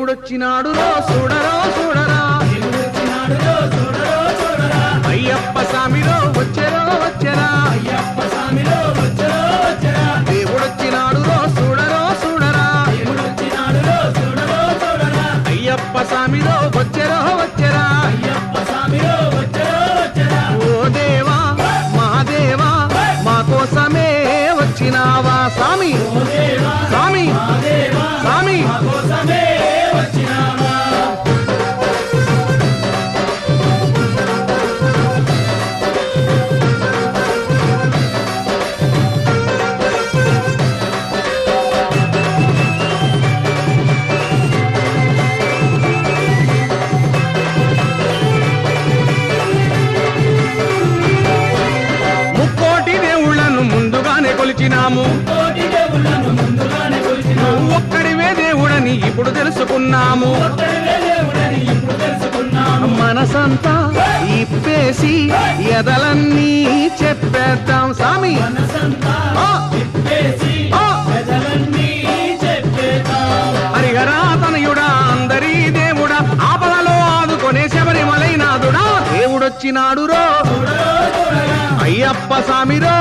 దేవుడొచ్చినాడు రో చూడరో చూడరా, అయ్యప్ప స్వామిలో వచ్చెరో వచ్చెరా, దేవుడొచ్చినాడు రో చూడరో చూడరా, అయ్యప్ప స్వామిలో వచ్చెరో వచ్చెరా. ఓ దేవా మహాదేవా మా కోసమే వచ్చినావా స్వామి, స్వామి స్వామి. కొలిచినాము ఒక్కడివే దేవుడని ఇప్పుడు తెలుసుకున్నాము. మనసంతా ఇప్పేసి ఎదలన్నీ చెప్పేద్దాం స్వామి. హరిహరా తనయుడా అందరీ దేవుడా ఆపదలో ఆదుకొనే శబరిమలైనాథుడా, దేవుడొచ్చినాడు రో అయ్యప్ప స్వామిరో,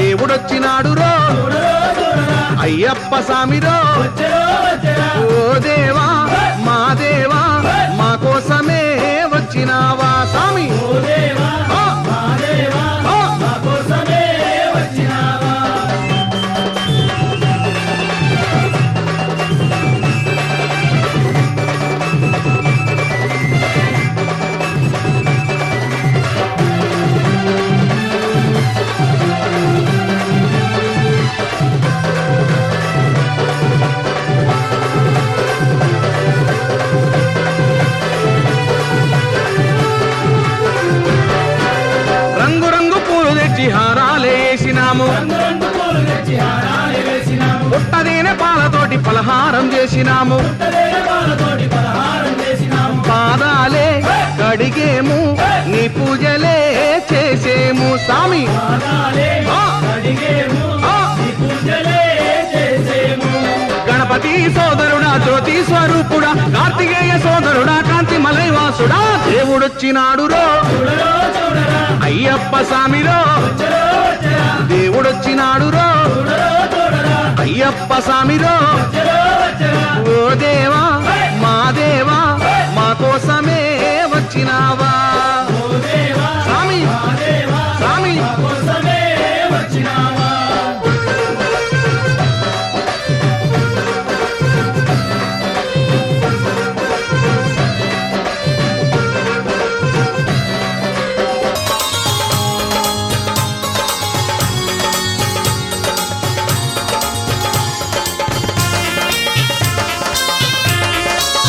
దేవుడొచ్చినాడు రో అయ్యప్ప స్వామిరో. ఓ దేవా మా దేవా మా కోసమే వచ్చినావా స్వామి. హారాలేసినాము, పుట్టదేనే పాలతోటి పలహారం చేసినాము, పాదాలే కడిగేము నీ పూజలే చేసేము స్వామి. గణపతి సోదరుడా జ్యోతి స్వరూపుడా కార్తికేయ సోదరుడా కాంతి మలైవాసుడా, దేవుడొచ్చినాడు రో అయ్యప్ప స్వామిరో, దేవుడొచ్చినాడు రో అయ్యప్ప స్వామిరో. ఓ దేవా మా దేవా మా కోసమే వచ్చినావా